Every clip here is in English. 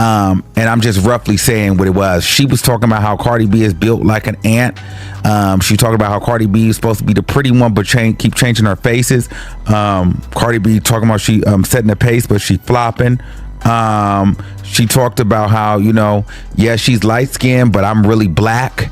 And I'm just roughly saying what it was. She was talking about how Cardi B is built like an ant. She talked about how Cardi B is supposed to be the pretty one, but keep changing her faces. Cardi B talking about she setting the pace, but she flopping. She talked about how, yeah, she's light skinned, but I'm really black.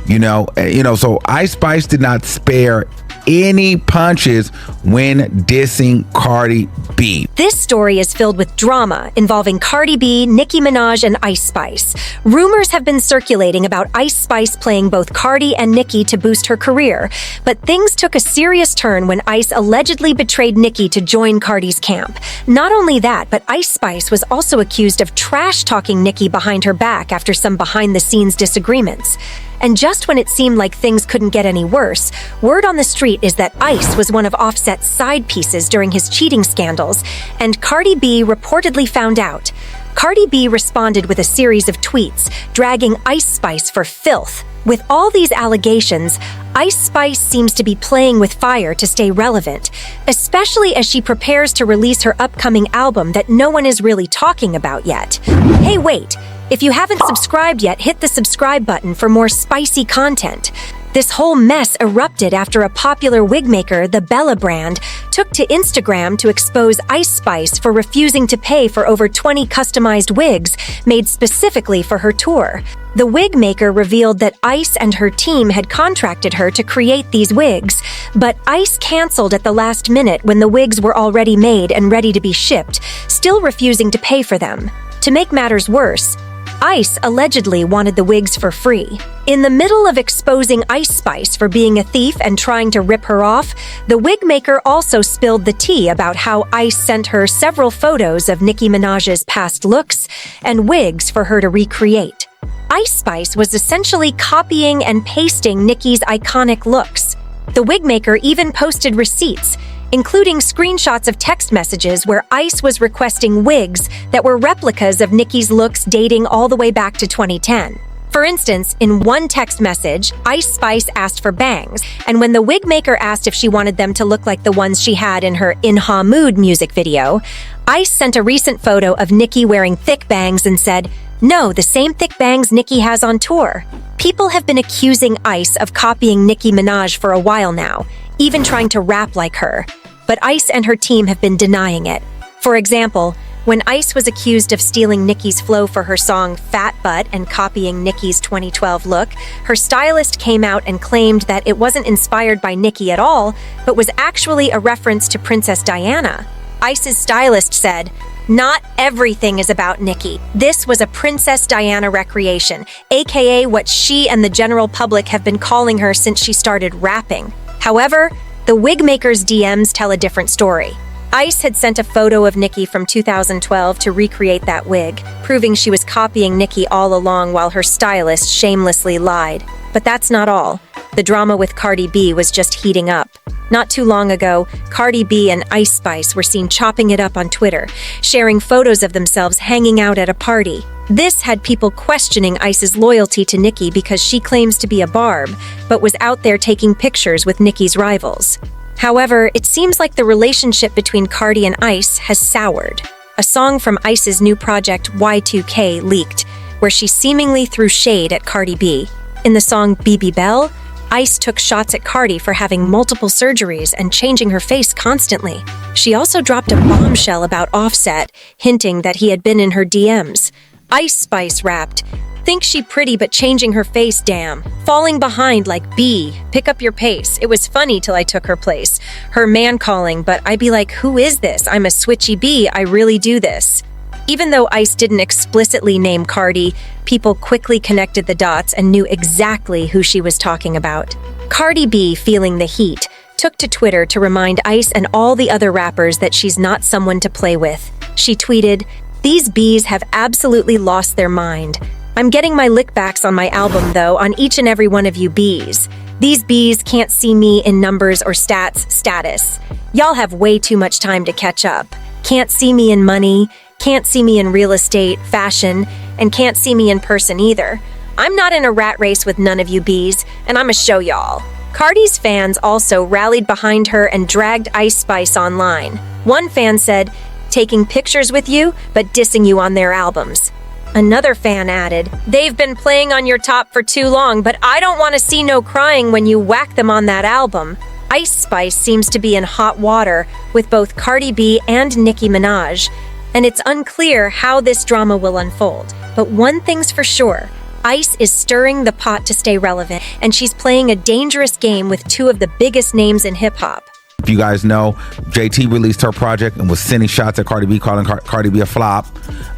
So Ice Spice did not spare any punches when dissing Cardi B. This story is filled with drama involving Cardi B, Nicki Minaj, and Ice Spice. Rumors have been circulating about Ice Spice playing both Cardi and Nicki to boost her career, but things took a serious turn when Ice allegedly betrayed Nicki to join Cardi's camp. Not only that, but Ice Spice was also accused of trash-talking Nicki behind her back after some behind-the-scenes disagreements. And just when it seemed like things couldn't get any worse, word on the street is that Ice was one of Offset's side pieces during his cheating scandals, and Cardi B reportedly found out. Cardi B responded with a series of tweets, dragging Ice Spice for filth. With all these allegations, Ice Spice seems to be playing with fire to stay relevant, especially as she prepares to release her upcoming album that no one is really talking about yet. Hey, wait! If you haven't subscribed yet, hit the subscribe button for more spicy content. This whole mess erupted after a popular wig maker, the Bella brand, took to Instagram to expose Ice Spice for refusing to pay for over 20 customized wigs made specifically for her tour. The wig maker revealed that Ice and her team had contracted her to create these wigs, but Ice canceled at the last minute when the wigs were already made and ready to be shipped, still refusing to pay for them. To make matters worse, Ice allegedly wanted the wigs for free. In the middle of exposing Ice Spice for being a thief and trying to rip her off, the wig maker also spilled the tea about how Ice sent her several photos of Nicki Minaj's past looks and wigs for her to recreate. Ice Spice was essentially copying and pasting Nicki's iconic looks. The wig maker even posted receipts, including screenshots of text messages where Ice was requesting wigs that were replicas of Nicki's looks dating all the way back to 2010. For instance, in one text message, Ice Spice asked for bangs, and when the wig maker asked if she wanted them to look like the ones she had in her In Ha Mood music video, Ice sent a recent photo of Nicki wearing thick bangs and said, "No, the same thick bangs Nicki has on tour." People have been accusing Ice of copying Nicki Minaj for a while now, even trying to rap like her. But Ice and her team have been denying it. For example, when Ice was accused of stealing Nicki's flow for her song Fat Butt and copying Nicki's 2012 look, her stylist came out and claimed that it wasn't inspired by Nicki at all, but was actually a reference to Princess Diana. Ice's stylist said, "Not everything is about Nicki. This was a Princess Diana recreation, aka what she and the general public have been calling her since she started rapping." However, the wig maker's DMs tell a different story. Ice had sent a photo of Nicki from 2012 to recreate that wig, proving she was copying Nicki all along while her stylist shamelessly lied. But that's not all. The drama with Cardi B was just heating up. Not too long ago, Cardi B and Ice Spice were seen chopping it up on Twitter, sharing photos of themselves hanging out at a party. This had people questioning Ice's loyalty to Nicki because she claims to be a barb, but was out there taking pictures with Nicki's rivals. However, it seems like the relationship between Cardi and Ice has soured. A song from Ice's new project Y2K leaked, where she seemingly threw shade at Cardi B. In the song BB Bell, Ice took shots at Cardi for having multiple surgeries and changing her face constantly. She also dropped a bombshell about Offset, hinting that he had been in her DMs. Ice Spice rapped, "Think she pretty but changing her face, damn. Falling behind like B, pick up your pace. It was funny till I took her place. Her man calling, but I be like, who is this? I'm a switchy B, I really do this." Even though Ice didn't explicitly name Cardi, people quickly connected the dots and knew exactly who she was talking about. Cardi B, feeling the heat, took to Twitter to remind Ice and all the other rappers that she's not someone to play with. She tweeted, "These Bs have absolutely lost their mind. I'm getting my lickbacks on my album, though, on each and every one of you Bs. These Bs can't see me in numbers or status. Y'all have way too much time to catch up. Can't see me in money, can't see me in real estate, fashion, and can't see me in person either. I'm not in a rat race with none of you Bs, and I'ma show y'all." Cardi's fans also rallied behind her and dragged Ice Spice online. One fan said, "Taking pictures with you, but dissing you on their albums." Another fan added, "They've been playing on your top for too long, but I don't want to see no crying when you whack them on that album." Ice Spice seems to be in hot water with both Cardi B and Nicki Minaj, and it's unclear how this drama will unfold. But one thing's for sure, Ice is stirring the pot to stay relevant, and she's playing a dangerous game with two of the biggest names in hip-hop. If you guys know, JT released her project and was sending shots at Cardi B, calling Cardi B a flop,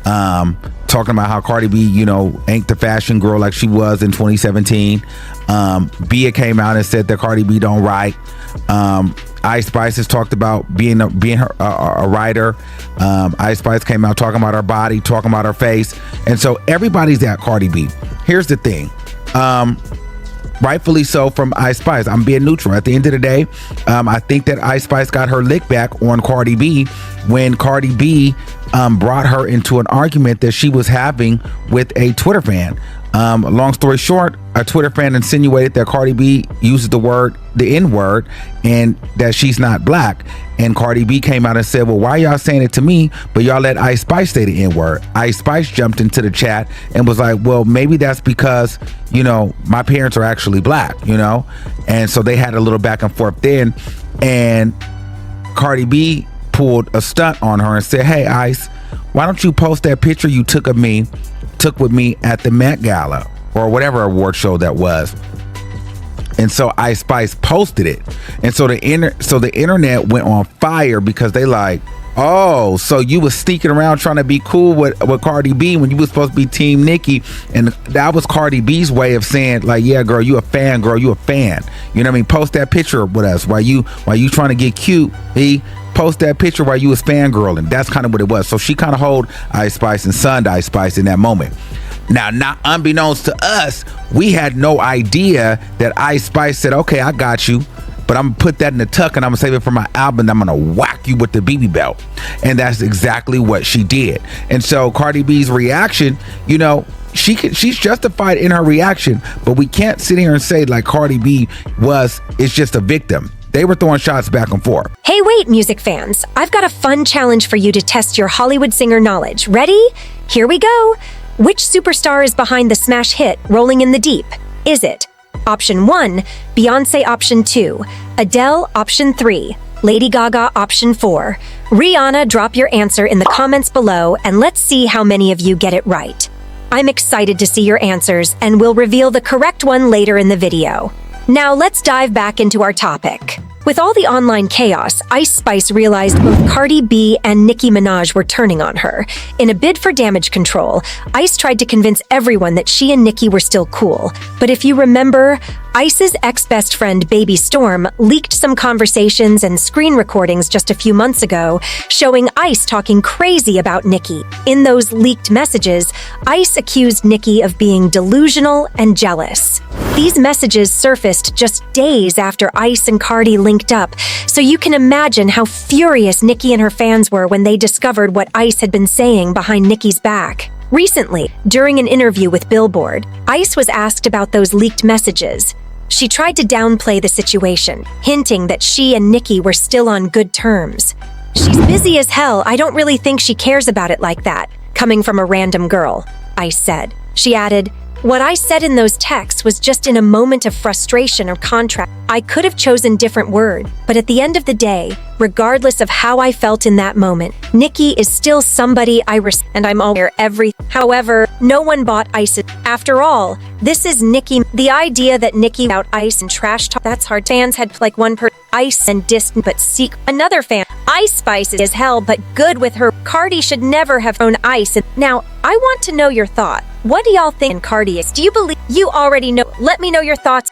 talking about how Cardi B, ain't the fashion girl like she was in 2017. Bia came out and said that Cardi B don't write. Ice Spice has talked about being a writer. Ice Spice came out talking about her body, talking about her face, and so everybody's at Cardi B. Here's the thing. Rightfully so from Ice Spice. I'm being neutral. At the end of the day, I think that Ice Spice got her lick back on Cardi B when Cardi B brought her into an argument that she was having with a Twitter fan. Long story short, a Twitter fan insinuated that Cardi B uses the N-word, and that she's not black. And Cardi B came out and said, "Well, why y'all saying it to me, but y'all let Ice Spice say the N-word?" Ice Spice jumped into the chat and was like, "Well, maybe that's because, my parents are actually black, And so they had a little back and forth then. And Cardi B pulled a stunt on her and said, "Hey, Ice, why don't you post that picture you took with me at the Met Gala or whatever award show that was?" And so Ice Spice posted it, and so the internet went on fire because they like, "Oh, so you was sneaking around trying to be cool with Cardi B when you was supposed to be Team Nicki." And that was Cardi B's way of saying, like, "Yeah, girl, you a fan, girl, you a fan." You know what I mean? Post that picture with us while you trying to get cute. Post that picture while you was fangirling. That's kind of what it was. So she kind of hold Ice Spice and sunned Ice Spice in that moment. Now, not unbeknownst to us, we had no idea that Ice Spice said, "Okay, I got you, but I'm gonna put that in the tuck and I'm gonna save it for my album and I'm gonna whack you with the BB belt." And that's exactly what she did. And so Cardi B's reaction, she's justified in her reaction, but we can't sit here and say like Cardi B is just a victim. They were throwing shots back and forth. Hey, wait, music fans. I've got a fun challenge for you to test your Hollywood singer knowledge. Ready? Here we go. Which superstar is behind the smash hit Rolling in the Deep? Is it Option 1, Beyonce? Option 2, Adele? Option 3, Lady Gaga? Option 4, Rihanna? Drop your answer in the comments below and let's see how many of you get it right. I'm excited to see your answers and we'll reveal the correct one later in the video. Now let's dive back into our topic. With all the online chaos, Ice Spice realized both Cardi B and Nicki Minaj were turning on her. In a bid for damage control, Ice tried to convince everyone that she and Nicki were still cool. But if you remember, Ice's ex-best friend Baby Storm leaked some conversations and screen recordings just a few months ago, showing Ice talking crazy about Nicki. In those leaked messages, Ice accused Nicki of being delusional and jealous. These messages surfaced just days after Ice and Cardi linked up, so you can imagine how furious Nicki and her fans were when they discovered what Ice had been saying behind Nicki's back. Recently, during an interview with Billboard, Ice was asked about those leaked messages. She tried to downplay the situation, hinting that she and Nicki were still on good terms. "She's busy as hell. I don't really think she cares about it like that, coming from a random girl," Ice said. She added, "What I said in those texts was just in a moment of frustration or contrast. I could have chosen different word, but at the end of the day, regardless of how I felt in that moment, Nicki is still somebody I respect and I'm aware every. However, no one bought Ice. After all, this is Nicki. The idea that Nicki out Ice and trash talk, that's hard. Fans had like one per Ice and distant but seek another fan. Ice Spice is hell but good with her. Cardi should never have owned Ice. Now, I want to know your thought. What do y'all think Cardi is? Do you believe you already know? Let me know your thoughts.